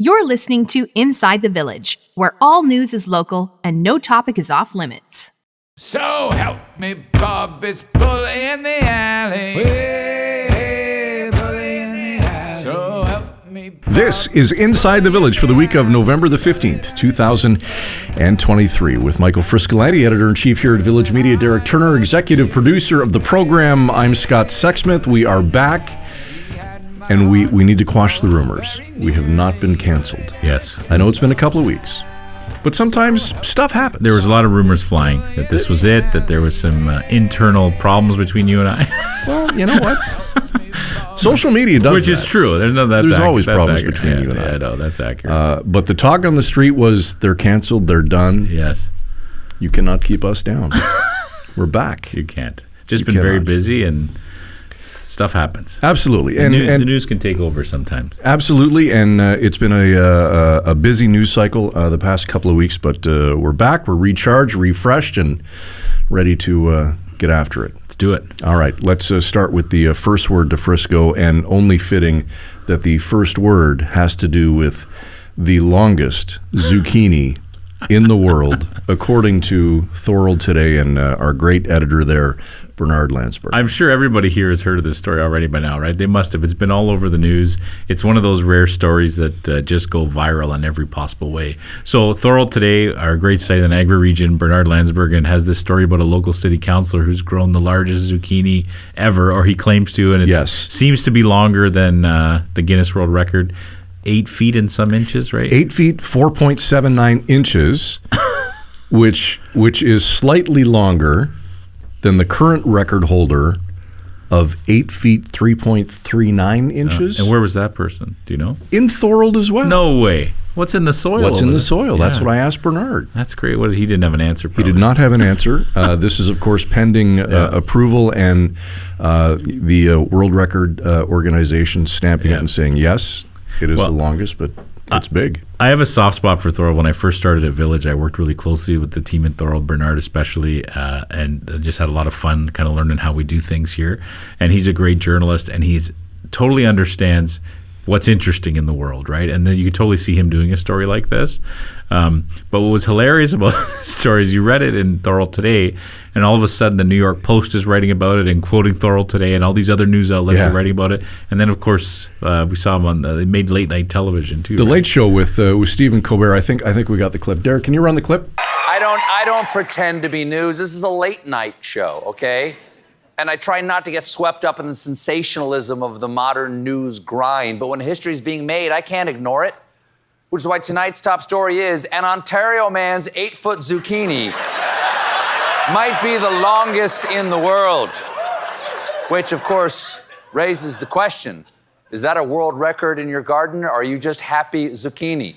You're listening to Inside the Village, where all news is local and no topic is off limits. So help me, Bob, it's bully in the alley. Hey, bully in the alley. So help me, Bob. This is Inside the Village for the week of November the 15th, 2023, with Michael Friscolanti, editor-in-chief here at Village Media, Derek Turner, executive producer of the program. I'm Scott Sexsmith. We are back. And we need to quash the rumors. We have not been canceled. Yes. I know it's been a couple of weeks, but sometimes stuff happens. There was a lot of rumors flying that this was it, that there was some internal problems between you and I. Well, you know what? Social media does Which is true. There's always problems between you and I. Yeah, no, that's accurate. But the talk on the street was they're canceled, they're done. Yes. You cannot keep us down. We're back. You can't. Just been very busy and stuff happens. Absolutely. And the news can take over sometimes. Absolutely. And it's been a busy news cycle the past couple of weeks, but we're back. We're recharged, refreshed, and ready to get after it. Let's do it. All right. Let's start with the first word to Frisco, and only fitting that the first word has to do with the longest zucchini in the world, according to Thorold Today and our great editor there, Bernard Landsberg. I'm sure everybody here has heard of this story already by now, right? They must have. It's been all over the news. It's one of those rare stories that just go viral in every possible way. So Thorold Today, our great site in the Niagara region, Bernard Landsberg, has this story about a local city councillor who's grown the largest zucchini ever, or he claims to, and it seems to be longer than the Guinness World Record. 8 feet and some inches, right? 8 feet, 4.79 inches, which is slightly longer than the current record holder of 8 feet, 3.39 inches. And where was that person? Do you know? In Thorold as well. No way. What's in the soil? What's in the soil? Yeah. That's what I asked Bernard. That's great. He didn't have an answer, probably. He did not have an answer. This is, of course, pending approval and the World Record Organization stamping it and saying, yes, it is the longest, but it's big. I have a soft spot for Thorold. When I first started at Village, I worked really closely with the team in Thorold, Bernard especially, and just had a lot of fun kind of learning how we do things here. And he's a great journalist, and he's totally understands what's interesting in the world, right? And then you could totally see him doing a story like this. But what was hilarious about this story is you read it in Thorold Today, and all of a sudden the New York Post is writing about it and quoting Thorold Today, and all these other news outlets are writing about it. And then, of course, we saw him they made late night television too. The Late Show with Stephen Colbert. I think we got the clip. Derek, can you run the clip? I don't pretend to be news. This is a late night show, okay? And I try not to get swept up in the sensationalism of the modern news grind. But when history is being made, I can't ignore it. Which is why tonight's top story is an Ontario man's 8-foot zucchini might be the longest in the world. Which, of course, raises the question, is that a world record in your garden, or are you just happy zucchini?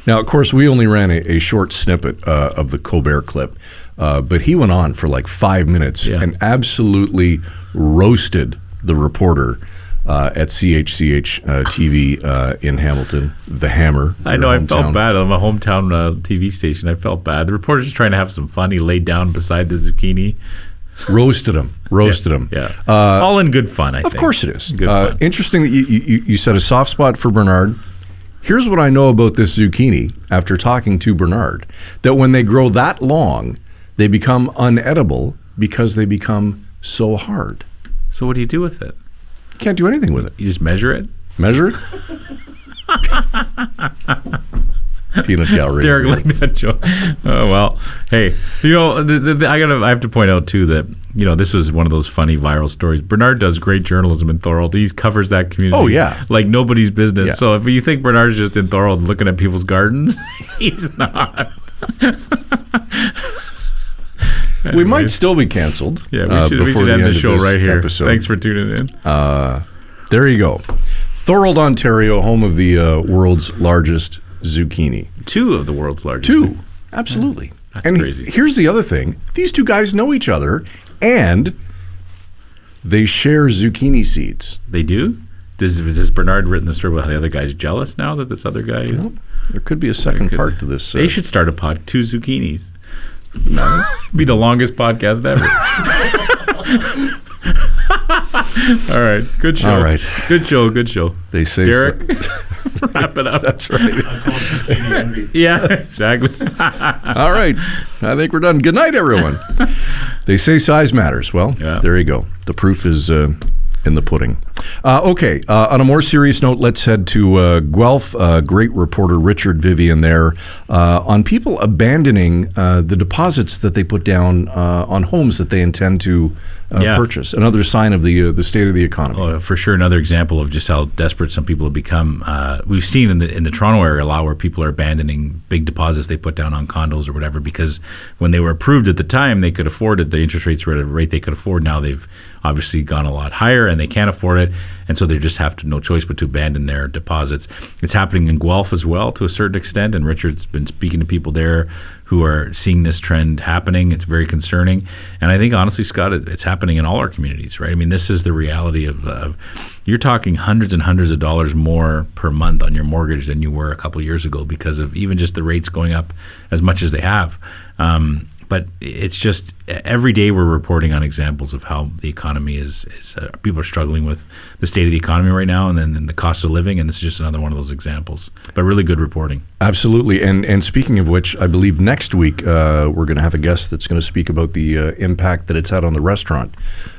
Now, of course, we only ran a short snippet of the Colbert clip, but he went on for like 5 minutes and absolutely roasted the reporter at CHCH TV in Hamilton, the Hammer. I know, I felt bad. On my hometown TV station, I felt bad. The reporter's just trying to have some fun. He laid down beside the zucchini. Roasted him. Yeah. All in good fun, I think. Of course it is. Good fun. Interesting that you said a soft spot for Bernard. Here's what I know about this zucchini after talking to Bernard, that when they grow that long, they become unedible because they become so hard. So what do you do with it? You can't do anything with it. You just measure it? Measure it? Peanut gallery. Derek liked that joke. Oh, well, hey, I have to point out too that this was one of those funny viral stories. Bernard does great journalism in Thorold. He covers that community like nobody's business. Yeah. So if you think Bernard's just in Thorold looking at people's gardens, he's not. We might still be canceled. Yeah, we should end the show right here. Episode. Thanks for tuning in. There you go. Thorold, Ontario, home of the world's largest zucchini. 2 of the world's largest. 2, absolutely. That's crazy. Here's the other thing. These 2 guys know each other, and they share zucchini seeds. They do? Does Bernard written the story about how the other guy's jealous now that this other guy is? Well, there could be a second part to this. They should start a 2 zucchinis. Be the longest podcast ever. All right. Good show. All right. Good show. They say Derek. So. wrap it up. That's right. Yeah, exactly. All right. I think we're done. Good night, everyone. They say size matters. Well, there you go. The proof is in the pudding. Okay. On a more serious note, let's head to Guelph. Great reporter Richard Vivian there on people abandoning the deposits that they put down on homes that they intend to purchase. Another sign of the state of the economy. Oh, for sure, another example of just how desperate some people have become. We've seen in the Toronto area a lot where people are abandoning big deposits they put down on condos or whatever because when they were approved at the time, they could afford it. The interest rates were at a rate they could afford. Now they've obviously gone a lot higher and they can't afford it. And so they just have no choice but to abandon their deposits. It's happening in Guelph as well to a certain extent. And Richard's been speaking to people there who are seeing this trend happening. It's very concerning. And I think, honestly, Scott, it's happening in all our communities, right? I mean, this is the reality of you're talking hundreds and hundreds of dollars more per month on your mortgage than you were a couple of years ago because of even just the rates going up as much as they have. But it's just every day we're reporting on examples of how the economy is people are struggling with the state of the economy right now and then the cost of living. And this is just another one of those examples. But really good reporting. Absolutely. And speaking of which, I believe next week we're going to have a guest that's going to speak about the impact that it's had on the restaurant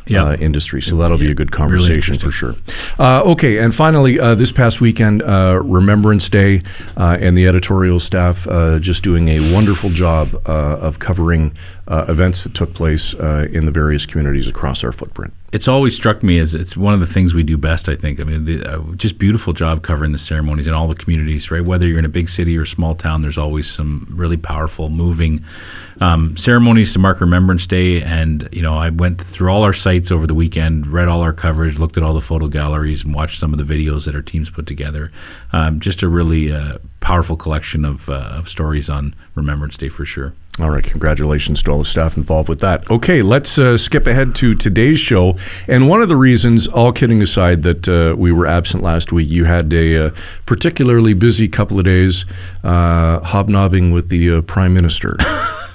industry. So that'll be a good conversation for sure. Okay. And finally, this past weekend, Remembrance Day and the editorial staff just doing a wonderful job of covering events that took place in the various communities across our footprint. It's always struck me as it's one of the things we do best, I think. I mean, just beautiful job covering the ceremonies in all the communities, right? Whether you're in a big city or a small town, there's always some really powerful, moving ceremonies to mark Remembrance Day. And, you know, I went through all our sites over the weekend, read all our coverage, looked at all the photo galleries, and watched some of the videos that our teams put together. Just a really powerful collection of stories on Remembrance Day for sure. All right. Congratulations to all the staff involved with that. Okay, let's skip ahead to today's show. And one of the reasons, all kidding aside, that we were absent last week, you had a particularly busy couple of days hobnobbing with the Prime Minister.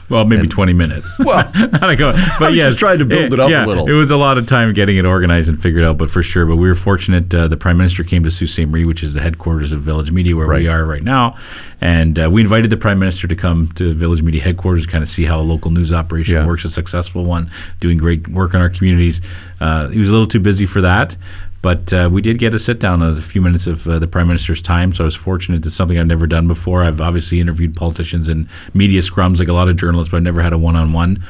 Well, maybe 20 minutes. Well, I just tried to build it up a little. It was a lot of time getting it organized and figured out, but for sure. But we were fortunate. The Prime Minister came to Sault Ste. Marie, which is the headquarters of Village Media, where we are right now. And we invited the Prime Minister to come to Village Media headquarters to kind of see how a local news operation works, a successful one, doing great work in our communities. He was a little too busy for that. But we did get a sit down a few minutes of the Prime Minister's time, so I was fortunate. It's something I've never done before. I've obviously interviewed politicians in media scrums like a lot of journalists, but I've never had a one-on-one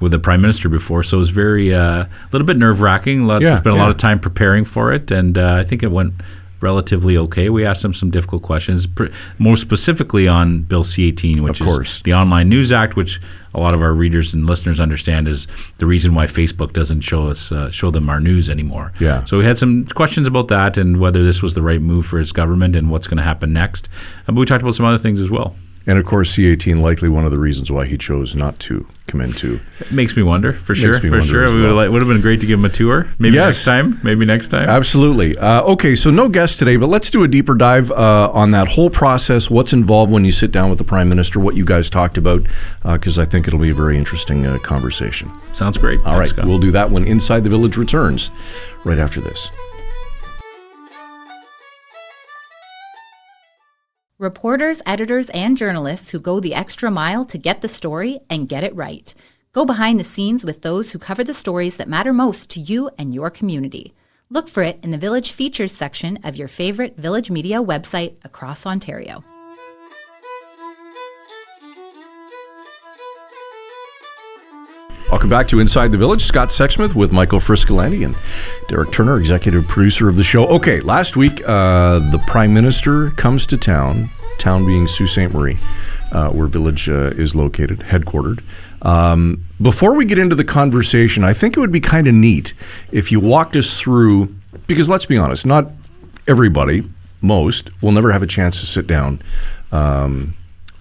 with the Prime Minister before. So it was very a little bit nerve-wracking. There's been a lot of time preparing for it, and I think it went relatively okay. We asked him some difficult questions, more specifically on Bill C-18, which is the Online News Act, which a lot of our readers and listeners understand is the reason why Facebook doesn't show them our news anymore. Yeah. So we had some questions about that and whether this was the right move for his government and what's going to happen next. But we talked about some other things as well. And, of course, C-18 likely one of the reasons why he chose not to come into. It makes me wonder, for sure. For sure. It would have been great to give him a tour. Maybe next time. Absolutely. Okay, so no guest today, but let's do a deeper dive on that whole process, what's involved when you sit down with the Prime Minister, what you guys talked about, because I think it'll be a very interesting conversation. Sounds great. All right, Scott. We'll do that when Inside the Village returns right after this. Reporters, editors, and journalists who go the extra mile to get the story and get it right. Go behind the scenes with those who cover the stories that matter most to you and your community. Look for it in the Village Features section of your favorite Village Media website across Ontario. Welcome back to Inside the Village. Scott Sexsmith with Michael Friscolanti and Derek Turner, executive producer of the show. Okay, last week, the Prime Minister comes to town being Sault Ste. Marie, where Village is located, headquartered. Before we get into the conversation, I think it would be kind of neat if you walked us through, because let's be honest, not everybody, most, will never have a chance to sit down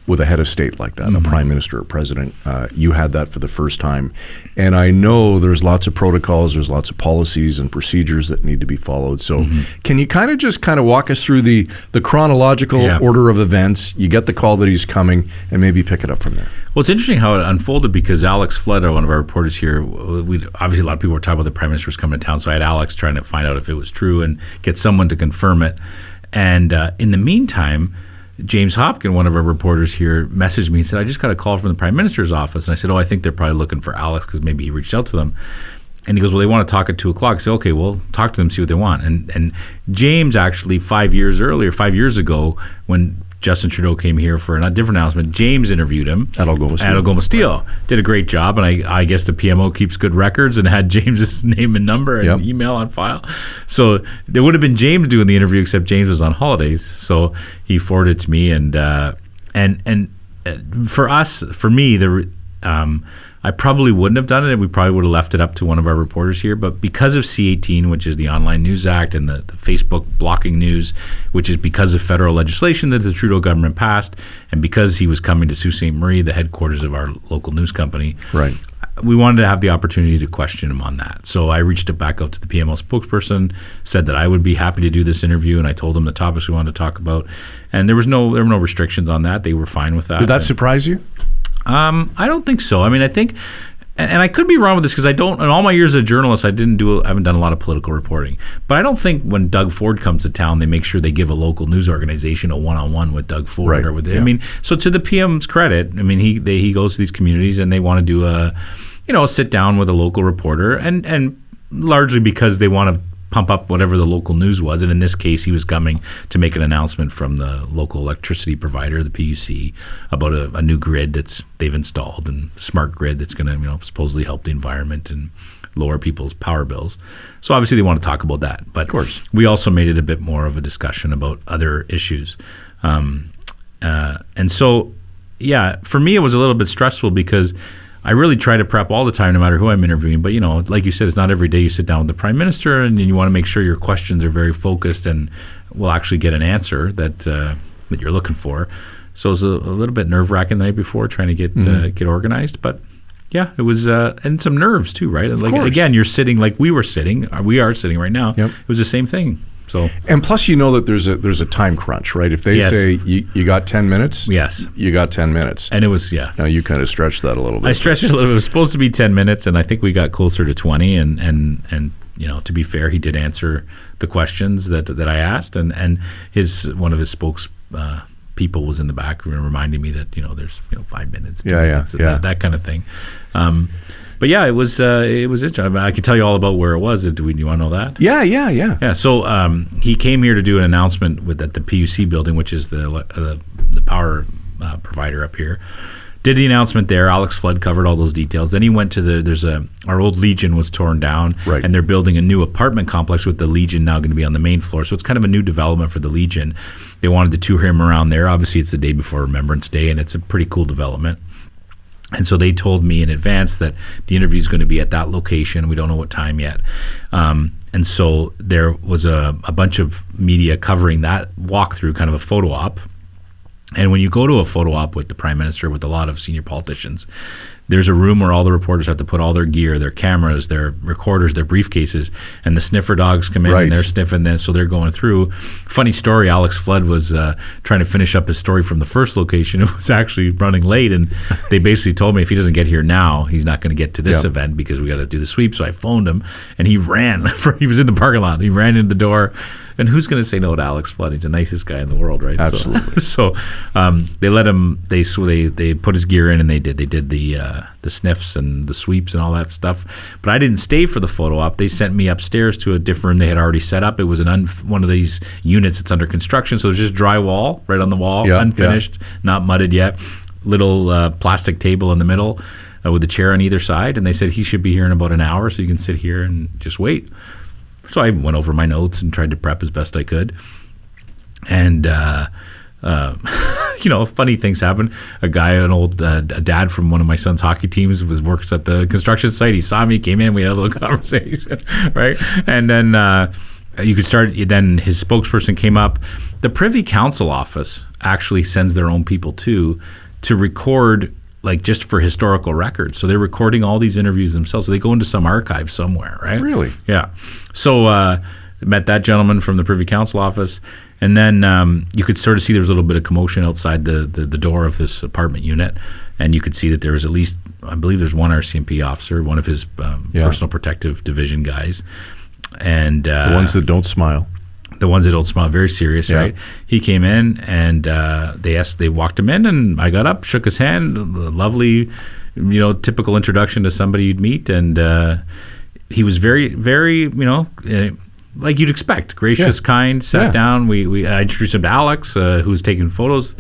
with a head of state like that, a prime minister or president. You had that for the first time. And I know there's lots of protocols, there's lots of policies and procedures that need to be followed. So can you kind of walk us through the chronological order of events? You get the call that he's coming and maybe pick it up from there. Well, it's interesting how it unfolded because Alex Flood, one of our reporters here, obviously a lot of people were talking about the Prime Minister was coming to town, so I had Alex trying to find out if it was true and get someone to confirm it. And in the meantime, James Hopkin, one of our reporters here, messaged me and said, I just got a call from the Prime Minister's office. And I said, I think they're probably looking for Alex because maybe he reached out to them. And he goes, well, they want to talk at 2 o'clock. I said, okay, well, talk to them, see what they want. And James actually 5 years ago, when Justin Trudeau came here for a different announcement, James interviewed him at Algoma Steel. Right. Did a great job, and I guess the PMO keeps good records and had James's name and number and email on file. So there would have been James doing the interview, except James was on holidays. So he forwarded it to me, and for me, I probably wouldn't have done it. We probably would have left it up to one of our reporters here. But because of C-18, which is the Online News Act, and the Facebook blocking news, which is because of federal legislation that the Trudeau government passed, and because he was coming to Sault Ste. Marie, the headquarters of our local news company, right, we wanted to have the opportunity to question him on that. So I reached back out to the PMO spokesperson, said that I would be happy to do this interview, and I told him the topics we wanted to talk about. And there were no restrictions on that. They were fine with that. Did that surprise you? I don't think so. I mean, I think, and I could be wrong with this because I don't. In all my years as a journalist, I haven't done a lot of political reporting. But I don't think when Doug Ford comes to town, they make sure they give a local news organization a one-on-one with Doug Ford, right. or with. I mean, so to the PM's credit, I mean, he goes to these communities and they want to do a sit down with a local reporter, and largely because they want to pump up whatever the local news was. And in this case, he was coming to make an announcement from the local electricity provider, the PUC, about a new grid they've installed, and smart grid that's going to supposedly help the environment and lower people's power bills. So obviously they want to talk about that. But of course, we also made it a bit more of a discussion about other issues. And so, for me, it was a little bit stressful because I really try to prep all the time, no matter who I'm interviewing. But, like you said, it's not every day you sit down with the Prime Minister, and you want to make sure your questions are very focused and will actually get an answer that you're looking for. So it was a little bit nerve-wracking the night before trying to get organized. But, it was and some nerves too, right? Like, again, you're sitting like we are sitting right now. Yep. It was the same thing. So, and plus, that there's a time crunch, right? If they say you got 10 minutes, yes, you got 10 minutes, and it was Now you kind of stretched that a little bit. I stretched it a little bit. It was supposed to be 10 minutes, and I think we got closer to 20. And to be fair, he did answer the questions that I asked, and one of his spokes people was in the back reminding me that there's 5 minutes, 2 minutes, that kind of thing. But it was interesting. I can tell you all about where it was. Do you want to know that? Yeah. Yeah. So he came here to do an announcement at the PUC building, which is the power provider up here. Did the announcement there. Alex Flood covered all those details. Then he went to our old Legion was torn down, right, and they're building a new apartment complex with the Legion now going to be on the main floor. So it's kind of a new development for the Legion. They wanted to tour him around there. Obviously, it's the day before Remembrance Day, and it's a pretty cool development. And so they told me in advance that the interview is going to be at that location. We don't know what time yet. And so there was a bunch of media covering that walkthrough, kind of a photo op. And when you go to a photo op with the Prime Minister, with a lot of senior politicians, there's a room where all the reporters have to put all their gear, their cameras, their recorders, their briefcases, and the sniffer dogs come in and they're sniffing them, so they're going through. Funny story, Alex Flood was trying to finish up his story from the first location. It was actually running late, and they basically told me if he doesn't get here now, he's not going to get to this event because we got to do the sweep. So I phoned him, and he ran. He was in the parking lot. He ran into the door. And who's going to say no to Alex Flood? He's the nicest guy in the world, right? Absolutely. So they let him. They put his gear in, and they did the sniffs and the sweeps and all that stuff. But I didn't stay for the photo op. They sent me upstairs to a different room they had already set up. It was one of these units that's under construction, so there's just drywall right on the wall, unfinished, not mudded yet. Little plastic table in the middle with a chair on either side, and they said he should be here in about an hour, so you can sit here and just wait. So I went over my notes and tried to prep as best I could. And, funny things happen. A guy, a dad from one of my son's hockey teams works at the construction site. He saw me, came in, we had a little conversation, right? And then then his spokesperson came up. The Privy Council office actually sends their own people to record, like, just for historical records. So they're recording all these interviews themselves. So they go into some archive somewhere, right? Really? Yeah. So met that gentleman from the Privy Council office. And then you could sort of see there was a little bit of commotion outside the door of this apartment unit. And you could see that there was at least, I believe there's one RCMP officer, one of his personal protective division guys. And the ones that don't smile. the ones that don't smile, very serious, Yeah. right? He came in and they walked him in, and I got up, shook his hand, lovely, typical introduction to somebody you'd meet, and he was very, very, like you'd expect, gracious, kind, sat down. I introduced him to Alex, who was taking photos.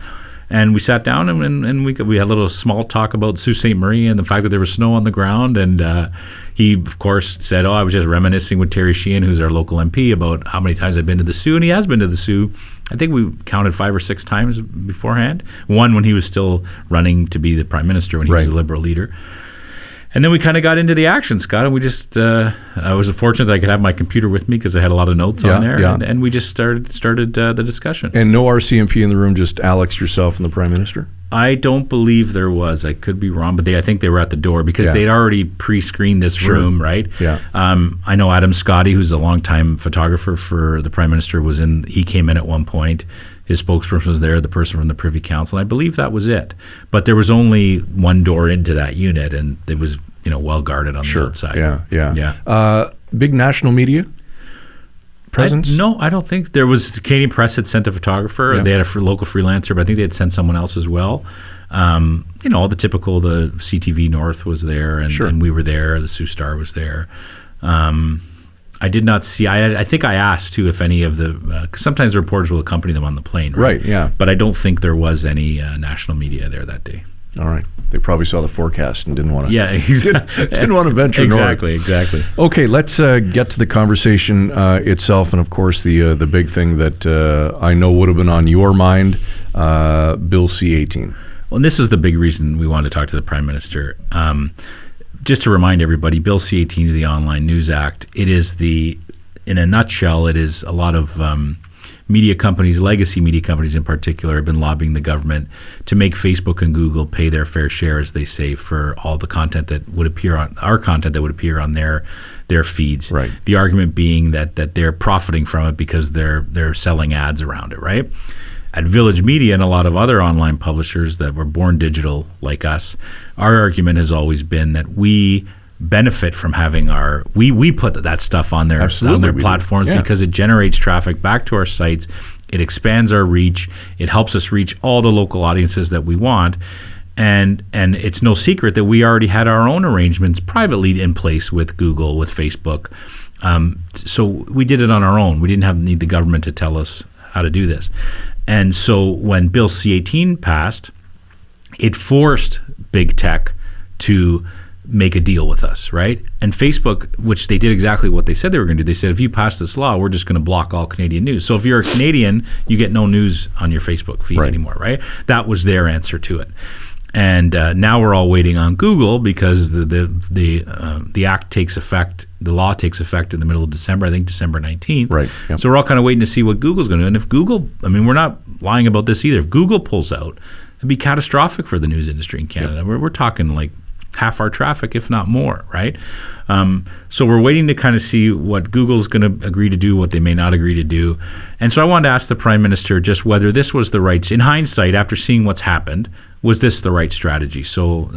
And we sat down and we had a little small talk about Sault Ste. Marie and the fact that there was snow on the ground. And he, of course, said, I was just reminiscing with Terry Sheehan, who's our local MP, about how many times I've been to the Sault. And he has been to the Sault. I think we counted 5 or 6 times beforehand. One when he was still running to be the Prime Minister, when he was a Liberal leader. And then we kind of got into the action, Scott, and we just, I was fortunate that I could have my computer with me because I had a lot of notes on there, and we just started the discussion. And no RCMP in the room, just Alex, yourself, and the Prime Minister? I don't believe there was. I could be wrong, but I think they were at the door because they'd already pre-screened this room, right? Yeah. I know Adam Scotty, who's a longtime photographer for the Prime Minister, he came in at one point. His spokesperson was there, the person from the Privy Council, and I believe that was it. But there was only one door into that unit, and it was well guarded on the outside. Yeah. Big national media presence? No, I don't think. There was, Canadian Press had sent a photographer. They had a local freelancer, but I think they had sent someone else as well. All the typical, the CTV North was there, and we were there. The Sault Star was there. I did not see. I think I asked too if any of the because sometimes the reporters will accompany them on the plane, right? Yeah. But I don't think there was any national media there that day. All right. They probably saw the forecast and didn't want to. Yeah, exactly. didn't want to venture north. Exactly. Okay, let's get to the conversation itself, and of course the big thing that I know would have been on your mind, Bill C-18. Well, and this is the big reason we wanted to talk to the Prime Minister. Just to remind everybody, Bill C-18 is the Online News Act. It is in a nutshell, it is a lot of media companies, legacy media companies in particular, have been lobbying the government to make Facebook and Google pay their fair share, as they say, for all the content that would appear on our content that would appear on their feeds. Right. The argument being that they're profiting from it because they're selling ads around it, right? At Village Media and a lot of other online publishers that were born digital like us, our argument has always been that we benefit from having we put that stuff on their platforms because it generates traffic back to our sites. It expands our reach. It helps us reach all the local audiences that we want. And it's no secret that we already had our own arrangements privately in place with Google, with Facebook. So we did it on our own. We didn't need the government to tell us how to do this. And so when Bill C-18 passed, it forced big tech to make a deal with us, right? And Facebook, which they did exactly what they said they were going to do, they said, if you pass this law, we're just going to block all Canadian news. So if you're a Canadian, you get no news on your Facebook feed anymore, right? That was their answer to it. And now we're all waiting on Google because the act takes effect, the law takes effect in the middle of December, I think December 19th. Right. Yep. So we're all kind of waiting to see what Google's going to do. And if Google, we're not lying about this either. If Google pulls out, it'd be catastrophic for the news industry in Canada. Yep. We're talking like half our traffic, if not more, right? So we're waiting to kind of see what Google's going to agree to do, what they may not agree to do. And so I wanted to ask the Prime Minister just whether this was the right, in hindsight, after seeing what's happened, was this the right strategy? So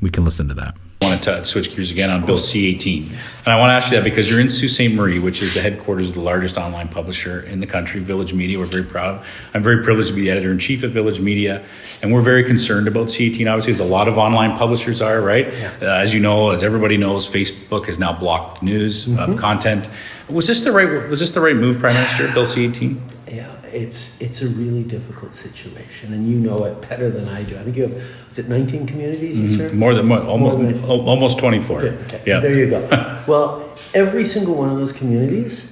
we can listen to that. I want to switch gears again on Bill C-18. And I want to ask you that because you're in Sault Ste. Marie, which is the headquarters of the largest online publisher in the country, Village Media. We're very proud of. I'm very privileged to be the editor-in-chief at Village Media, and we're very concerned about C-18. Obviously, as a lot of online publishers are, right? Yeah. As you know, as everybody knows, Facebook has now blocked news content. Was this the right move, Prime Minister, Bill C-18? Yeah, it's a really difficult situation, and you know it better than I do. I think you have, is it 19 communities you serve? Almost 24. Okay. Yeah. There you go. Well, every single one of those communities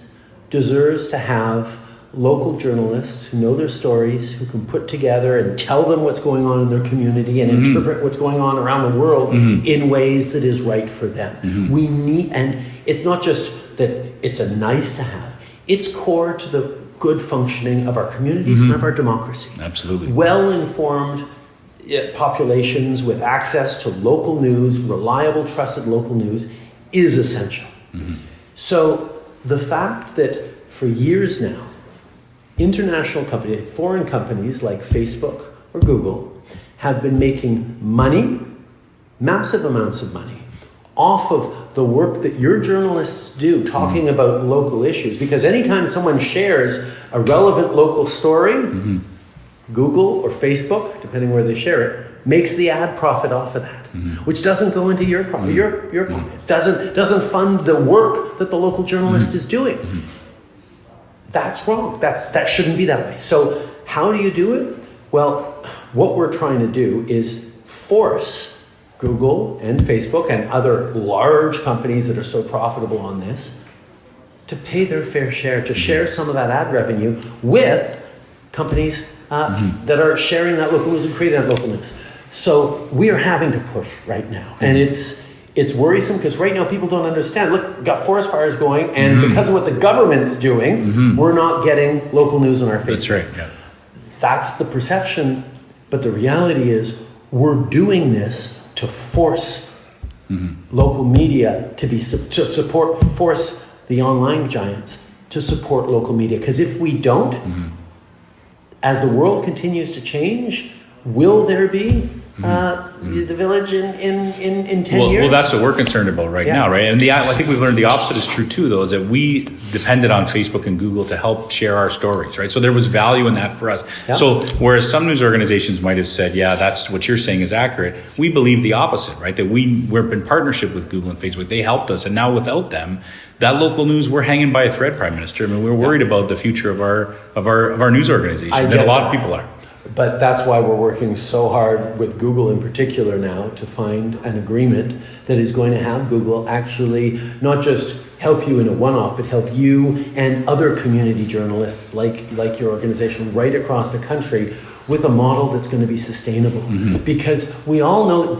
deserves to have local journalists who know their stories, who can put together and tell them what's going on in their community and interpret what's going on around the world in ways that is right for them. We need, and it's not just that it's a nice to have, it's core to the good functioning of our communities and of our democracy. Absolutely. Well-informed populations with access to local news, reliable, trusted local news, is essential. So the fact that for years now, international companies, foreign companies like Facebook or Google, have been making money, massive amounts of money, off of the work that your journalists do talking about local issues. Because anytime someone shares a relevant local story, Google or Facebook, depending where they share it, makes the ad profit off of that, which doesn't go into your pockets, doesn't fund the work that the local journalist is doing. That's wrong. That shouldn't be that way. So how do you do it? Well, what we're trying to do is force Google and Facebook and other large companies that are so profitable on this to pay their fair share, to share some of that ad revenue with companies that are sharing that local news and creating that local news. So we are having to push right now. And it's worrisome because right now people don't understand. Look, we've got forest fires going, and because of what the government's doing, we're not getting local news on our Facebook. That's right, yeah. That's the perception, but the reality is we're doing this to force local media force the online giants to support local media. Because if we don't, as the world continues to change, will there be the village in 10 years? Well, that's what we're concerned about right now, right? And I think we've learned the opposite is true too, though, is that we depended on Facebook and Google to help share our stories, right? So there was value in that for us. Yeah. So whereas some news organizations might have said, yeah, that's what you're saying is accurate, we believe the opposite, right? That we're in partnership with Google and Facebook. They helped us, and now without them, that local news, we're hanging by a thread, Prime Minister. I mean, we're worried about the future of our news organizations, and a lot of people are. But that's why we're working so hard with Google in particular now to find an agreement that is going to have Google actually not just help you in a one-off, but help you and other community journalists like your organization right across the country with a model that's going to be sustainable. Because we all know,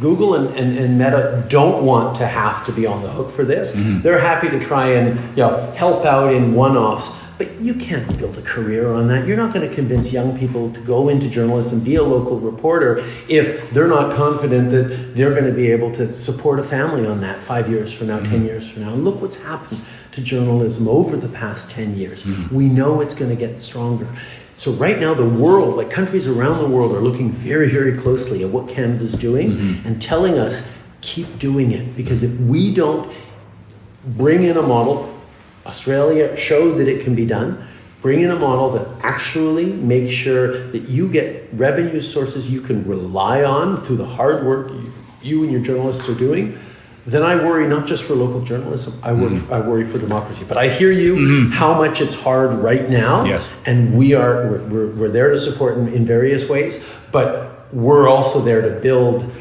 Google and Meta don't want to have to be on the hook for this. They're happy to try and help out in one-offs. But you can't build a career on that. You're not going to convince young people to go into journalism, be a local reporter, if they're not confident that they're going to be able to support a family on that 5 years from now, 10 years from now. And look what's happened to journalism over the past 10 years. We know it's going to get stronger. So right now the world, like countries around the world, are looking very, very closely at what Canada's doing and telling us, keep doing it. Because if we don't bring in a model, Australia showed that it can be done. Bring in a model that actually makes sure that you get revenue sources you can rely on through the hard work you and your journalists are doing. Then I worry not just for local journalism, I worry for democracy. But I hear you how much it's hard right now. Yes. And we're there to support in various ways, but we're also there to build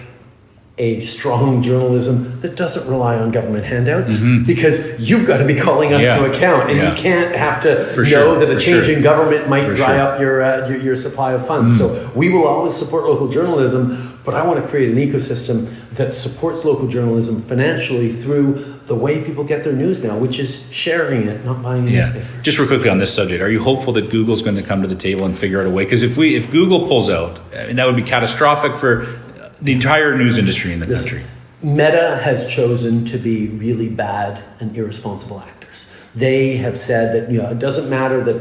a strong journalism that doesn't rely on government handouts, because you've got to be calling us to account, and you can't have to that a change in government might dry up your supply of funds. So we will always support local journalism, but I want to create an ecosystem that supports local journalism financially through the way people get their news now, which is sharing it, not buying a newspaper. Just real quickly on this subject, are you hopeful that Google's going to come to the table and figure out a way? Because if Google pulls out, that would be catastrophic for the entire news industry in the country. Meta has chosen to be really bad and irresponsible actors. They have said that it doesn't matter that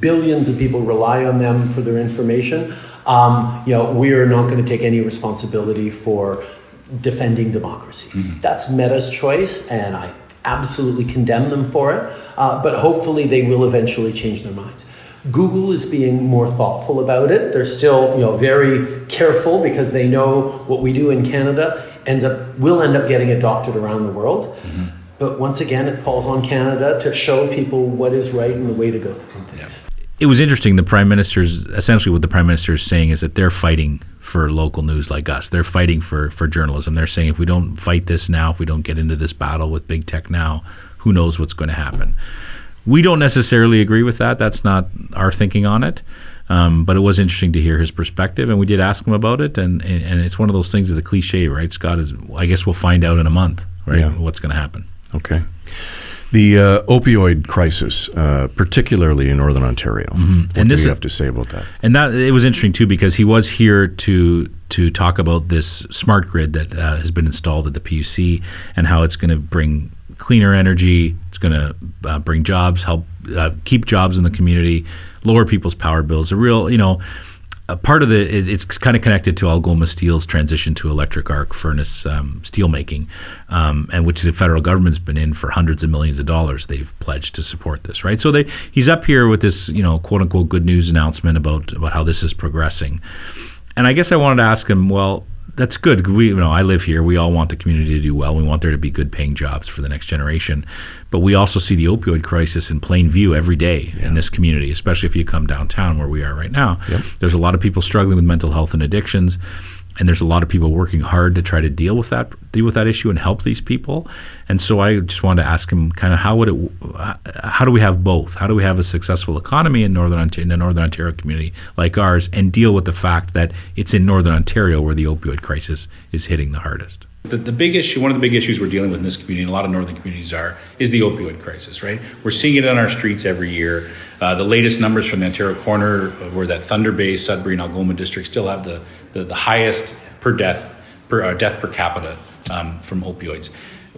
billions of people rely on them for their information. We are not going to take any responsibility for defending democracy. That's Meta's choice, and I absolutely condemn them for it. But hopefully they will eventually change their minds. Google is being more thoughtful about it. They're still, very careful because they know what we do in Canada will end up getting adopted around the world. But once again, it falls on Canada to show people what is right and the way to go through things. It was interesting. What the Prime Minister is saying is that they're fighting for local news like us. They're fighting for journalism. They're saying if we don't fight this now, if we don't get into this battle with big tech now, who knows what's going to happen. We don't necessarily agree with that. That's not our thinking on it. But it was interesting to hear his perspective, and we did ask him about it. And it's one of those things that the cliche, right, Scott, is I guess we'll find out in a month, right, what's going to happen. Okay. The opioid crisis, particularly in Northern Ontario. What do you have to say about that? And that it was interesting, too, because he was here to talk about this smart grid that has been installed at the PUC and how it's going to bring cleaner energy. It's going to bring jobs, help keep jobs in the community, lower people's power bills. A real, a part of it's kind of connected to Algoma Steel's transition to electric arc furnace steelmaking, and which the federal government's been in for hundreds of millions of dollars. They've pledged to support this, right? So he's up here with this, quote unquote, good news announcement about how this is progressing. And I guess I wanted to ask him, well, that's good. I live here. We all want the community to do well. We want there to be good paying jobs for the next generation. But we also see the opioid crisis in plain view every day in this community, especially if you come downtown where we are right now. Yep. There's a lot of people struggling with mental health and addictions. And there's a lot of people working hard to try to deal with that issue and help these people. And so I just wanted to ask him kind of how do we have both? How do we have a successful economy in the Northern Ontario community like ours and deal with the fact that it's in Northern Ontario where the opioid crisis is hitting the hardest? The big issue, one of the big issues we're dealing with in this community, and a lot of northern communities is the opioid crisis, right? We're seeing it on our streets every year. The latest numbers from the Ontario Corner, where that Thunder Bay, Sudbury, and Algoma districts still have the highest death per capita from opioids.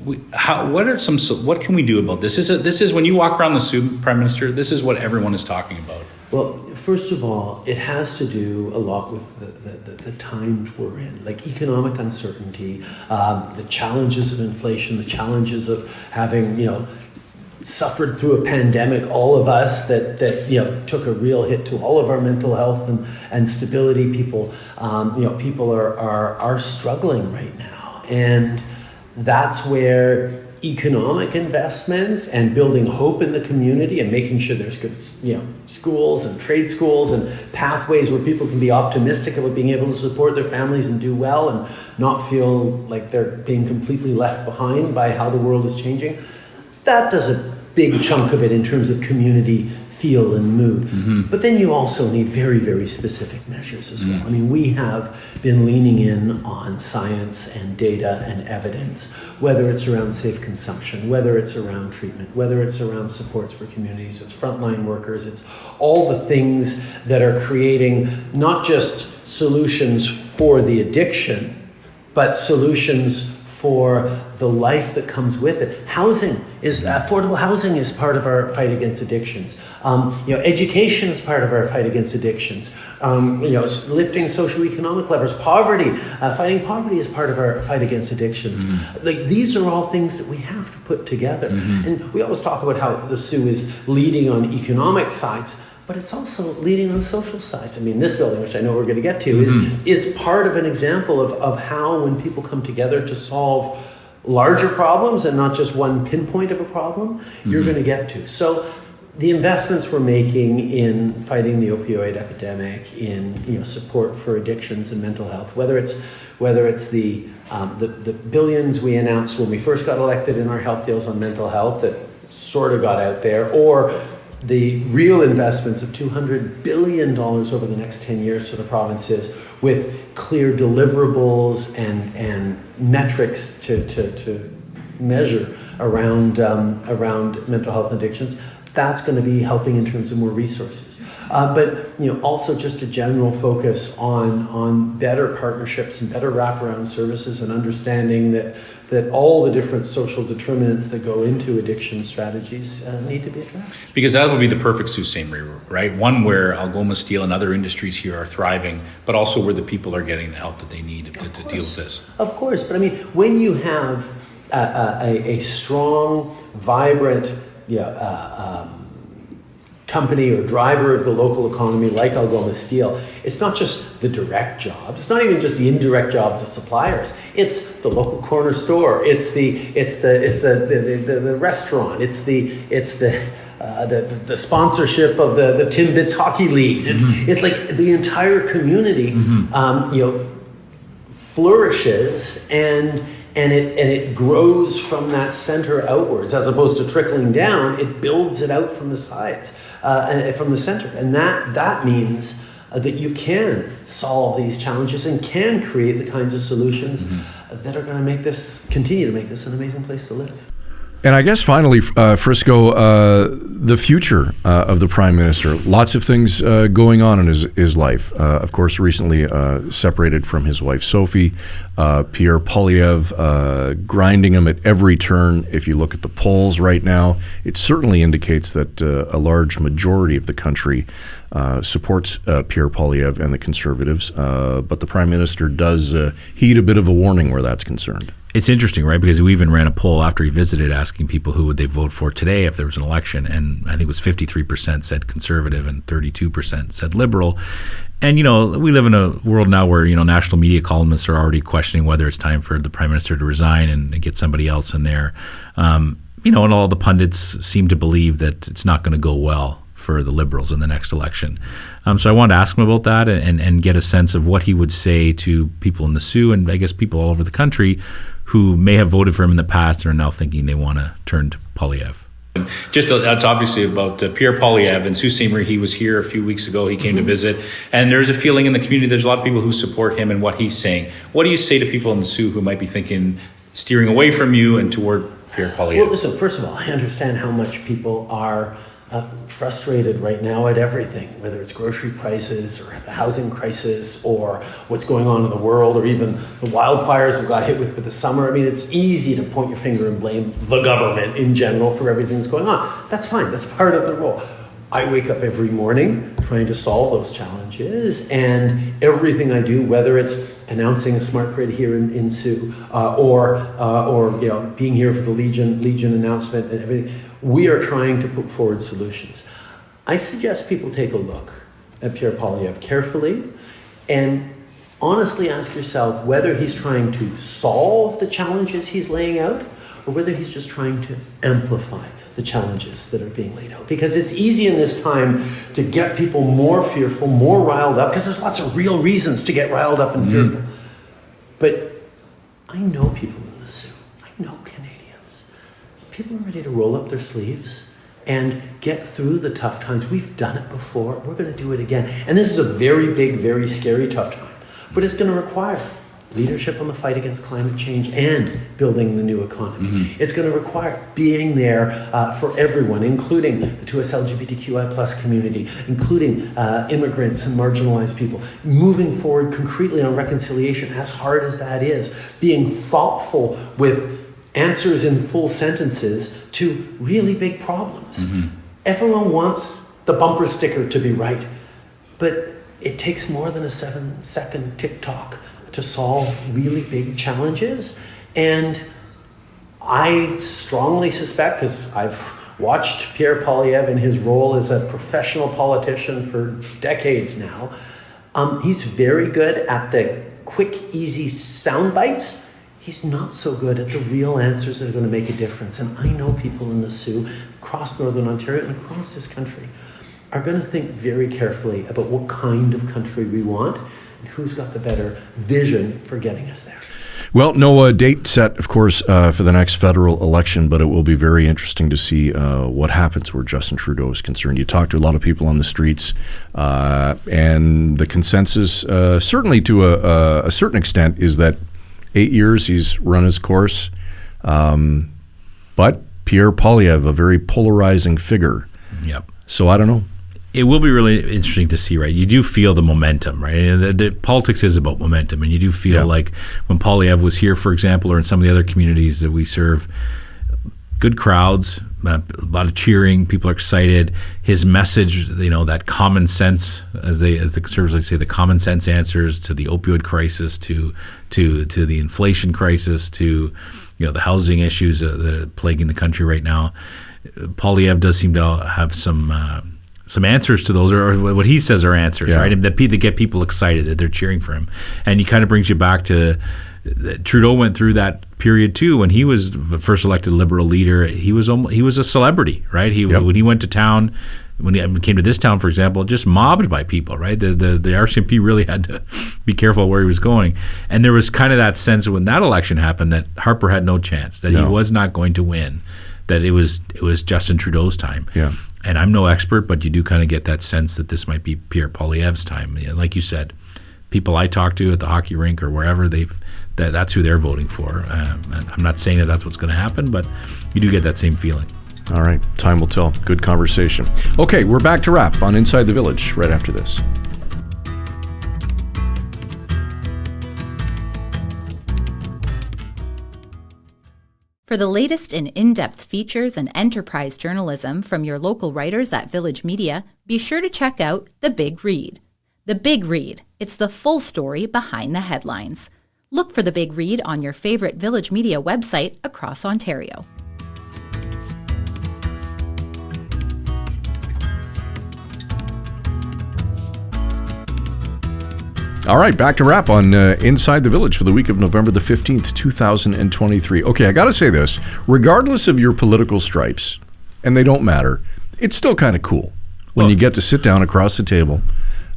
What can we do about this? This is when you walk around the Soo, Prime Minister, this is what everyone is talking about. Well, first of all, it has to do a lot with the times we're in, like economic uncertainty, the challenges of inflation, the challenges of having, suffered through a pandemic, all of us that took a real hit to all of our mental health and stability. People are struggling right now, and that's where economic investments and building hope in the community and making sure there's good, schools and trade schools and pathways where people can be optimistic about being able to support their families and do well and not feel like they're being completely left behind by how the world is changing. That does a big chunk of it in terms of community feel and mood. Mm-hmm. But then you also need very, very specific measures as well. I mean, we have been leaning in on science and data and evidence, whether it's around safe consumption, whether it's around treatment, whether it's around supports for communities, it's frontline workers, it's all the things that are creating not just solutions for the addiction, but solutions for the life that comes with it. Affordable housing is part of our fight against addictions. Education is part of our fight against addictions. Lifting socioeconomic levers, fighting poverty is part of our fight against addictions. Mm-hmm. Like, these are all things that we have to put together. Mm-hmm. And we always talk about how the Soo is leading on economic sides, but it's also leading on social sides. I mean, this building, which I know we're going to get to, is part of an example of how, when people come together to solve larger problems and not just one pinpoint of a problem, you're going to get to. So the investments we're making in fighting the opioid epidemic, in support for addictions and mental health, whether it's the billions we announced when we first got elected in our health deals on mental health that sort of got out there, or the real investments of $200 billion over the next 10 years to the provinces with clear deliverables and metrics to measure around mental health addictions. That's going to be helping in terms of more resources. But also just a general focus on better partnerships and better wraparound services and understanding that all the different social determinants that go into addiction strategies need to be addressed. Because that would be the perfect Sault Ste. Marie, right? One where Algoma Steel and other industries here are thriving, but also where the people are getting the help that they need to deal with this. Of course, but I mean, when you have a strong, vibrant, company or driver of the local economy like Algoma Steel, it's not just the direct jobs. It's not even just the indirect jobs of suppliers. It's the local corner store. It's the restaurant. It's the sponsorship of the Timbits hockey leagues. It's like the entire community, flourishes and it grows from that center outwards, as opposed to trickling down. It builds it out from the sides. And from the center. And that means that you can solve these challenges and can create the kinds of solutions that are going to continue to make this an amazing place to live. And I guess finally, Frisco, the future of the Prime Minister. Lots of things going on in his life. Of course, recently separated from his wife, Sophie. Pierre Poilievre grinding him at every turn. If you look at the polls right now, it certainly indicates that a large majority of the country supports Pierre Poilievre and the Conservatives. But the Prime Minister does heed a bit of a warning where that's concerned. It's interesting, right? Because we even ran a poll after he visited asking people who would they vote for today if there was an election. And I think it was 53% said Conservative and 32% said Liberal. And, you know, we live in a world now where, you know, national media columnists are already questioning whether it's time for the Prime Minister to resign and get somebody else in there. You know, and all the pundits seem to believe that it's not going to go well for the Liberals in the next election. So I wanted to ask him about that and get a sense of what he would say to people in the Sioux and I guess people all over the country who may have voted for him in the past and are now thinking they want to turn to Poilievre. That's obviously about Pierre Poilievre and Sault Ste. Marie. He was here a few weeks ago. He came to visit. And there's a feeling in the community, there's a lot of people who support him and what he's saying. What do you say to people in the Sioux who might be thinking, steering away from you and toward Pierre Poilievre? Well, listen, first of all, I understand how much people are frustrated right now at everything, whether it's grocery prices or the housing crisis or what's going on in the world or even the wildfires we got hit with the summer. I mean, it's easy to point your finger and blame the government in general for everything that's going on. That's fine. That's part of the role. I wake up every morning trying to solve those challenges, and everything I do, whether it's announcing a smart grid here in Sioux or you know, being here for the Legion announcement and everything, we are trying to put forward solutions. I suggest people take a look at Pierre Poilievre carefully and honestly ask yourself whether he's trying to solve the challenges he's laying out or whether he's just trying to amplify the challenges that are being laid out. Because it's easy in this time to get people more fearful, more riled up, because there's lots of real reasons to get riled up and fearful. But I know people in the Sioux. I know Canadians. People are ready to roll up their sleeves and get through the tough times. We've done it before. We're going to do it again. And this is a very big, very scary tough time. But it's going to require leadership on the fight against climate change and building the new economy. It's going to require being there for everyone, including the 2S LGBTQI plus community, including immigrants and marginalized people, moving forward concretely on reconciliation, as hard as that is, being thoughtful with answers in full sentences to really big problems. Everyone wants the bumper sticker to be right, but it takes more than a 7-second TikTok to solve really big challenges. And I strongly suspect, because I've watched Pierre Poilievre in his role as a professional politician for decades now, he's very good at the quick, easy sound bites. He's not so good at the real answers that are going to make a difference. And I know people in the Sioux, across Northern Ontario and across this country, are going to think very carefully about what kind of country we want and who's got the better vision for getting us there. Well, no date set, of course, for the next federal election, but it will be very interesting to see what happens where Justin Trudeau is concerned. You talk to a lot of people on the streets, and the consensus, certainly to a certain extent, is that 8 years he's run his course. But Pierre Poilievre, a very polarizing figure. Yep. So I don't know. It will be really interesting to see, right? You do feel the momentum, right? And the politics is about momentum, and you do feel like when Poilievre was here, for example, or in some of the other communities that we serve, good crowds, a lot of cheering, people are excited. His message, you know, that common sense, as the Conservatives like to say, the common sense answers to the opioid crisis, to the inflation crisis, to, you know, the housing issues that are plaguing the country right now. Poilievre does seem to have some answers to those, or what he says are answers, right? And that get people excited, that they're cheering for him. And he kind of brings you back to Trudeau went through that period too when he was the first elected Liberal leader. He was a celebrity, right? When he went to town, when he came to this town, for example, just mobbed by people, right? The RCMP really had to be careful where he was going. And there was kind of that sense when that election happened that Harper had no chance, that he was not going to win, that it was Justin Trudeau's time. Yeah. And I'm no expert, but you do kind of get that sense that this might be Pierre Poilievre's time. And like you said, people I talk to at the hockey rink or wherever, that's who they're voting for. And I'm not saying that that's what's going to happen, but you do get that same feeling. All right, time will tell. Good conversation. Okay, we're back to wrap on Inside the Village right after this. For the latest in in-depth features and enterprise journalism from your local writers at Village Media, be sure to check out The Big Read. The Big Read. It's the full story behind the headlines. Look for The Big Read on your favorite Village Media website across Ontario. All right, back to wrap on Inside the Village for the week of November the 15th, 2023. Okay, I got to say this. Regardless of your political stripes, and they don't matter, it's still kind of cool when you get to sit down across the table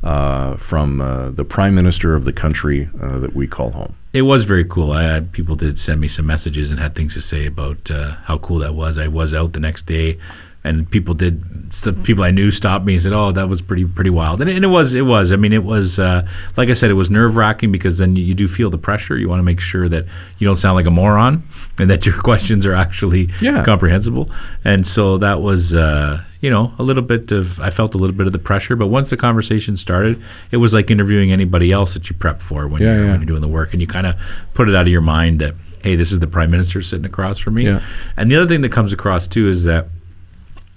from the Prime Minister of the country that we call home. It was very cool. People did send me some messages and had things to say about how cool that was. I was out the next day, and people I knew stopped me and said, "Oh, that was pretty wild." And it was. I mean, it was like I said, it was nerve-wracking because then you do feel the pressure. You want to make sure that you don't sound like a moron and that your questions are actually comprehensible. And so that was a little bit of. I felt a little bit of the pressure, but once the conversation started, it was like interviewing anybody else that you prep for when you're doing the work, and you kind of put it out of your mind that, hey, this is the Prime Minister sitting across from me. Yeah. And the other thing that comes across too is that,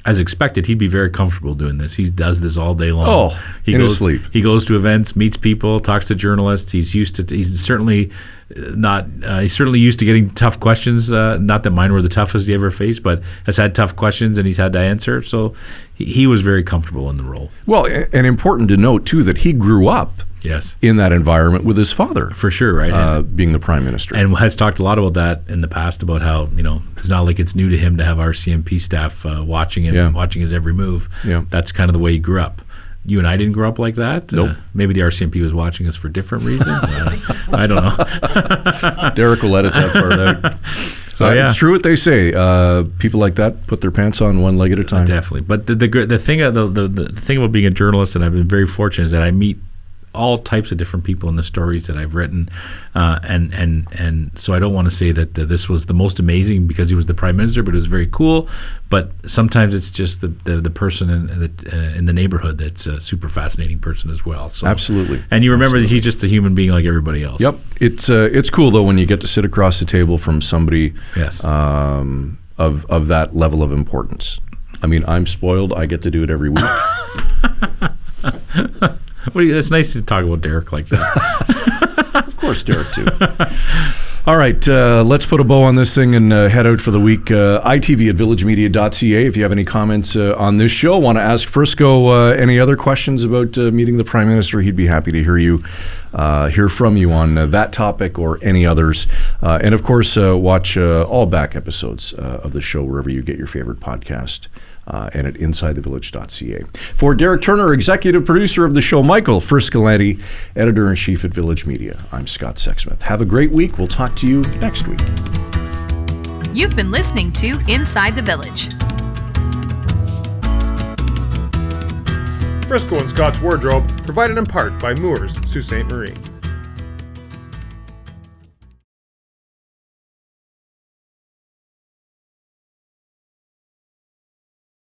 as expected, he'd be very comfortable doing this. He does this all day long. He in his sleep. He goes to events, meets people, talks to journalists. He's certainly used to getting tough questions. Not that mine were the toughest he ever faced, but has had tough questions and he's had to answer. So he was very comfortable in the role. Well, and important to note too that he grew up in that environment with his father. For sure, right? Being the Prime Minister. And has talked a lot about that in the past, about how, it's not like it's new to him to have our CMP staff watching him, watching his every move. Yeah. That's kind of the way he grew up. You and I didn't grow up like that. Nope. Maybe the RCMP was watching us for different reasons. I don't know. Derek will edit that part out. So it's true what they say. People like that put their pants on one leg at a time. Definitely. But the thing about being a journalist, and I've been very fortunate, is that I meet all types of different people in the stories that I've written, and so I don't want to say that this was the most amazing because he was the Prime Minister, but it was very cool. But sometimes it's just the person in the neighborhood that's a super fascinating person as well. So, absolutely. And you remember that he's just a human being like everybody else. Yep. It's cool though when you get to sit across the table from somebody of that level of importance. I mean, I'm spoiled. I get to do it every week. It's nice to talk about Derek like that. Of course, Derek too. All right, let's put a bow on this thing and head out for the week. ITV at villagemedia.ca. If you have any comments on this show, want to ask Frisco any other questions about meeting the Prime Minister, he'd be happy to hear from you on that topic or any others. And of course, watch all back episodes of the show wherever you get your favorite podcast. And at InsideTheVillage.ca. For Derek Turner, executive producer of the show, Michael Friscolanti, editor-in-chief at Village Media, I'm Scott Sexsmith. Have a great week. We'll talk to you next week. You've been listening to Inside the Village. Frisco and Scott's Wardrobe, provided in part by Moores, Sault Ste. Marie.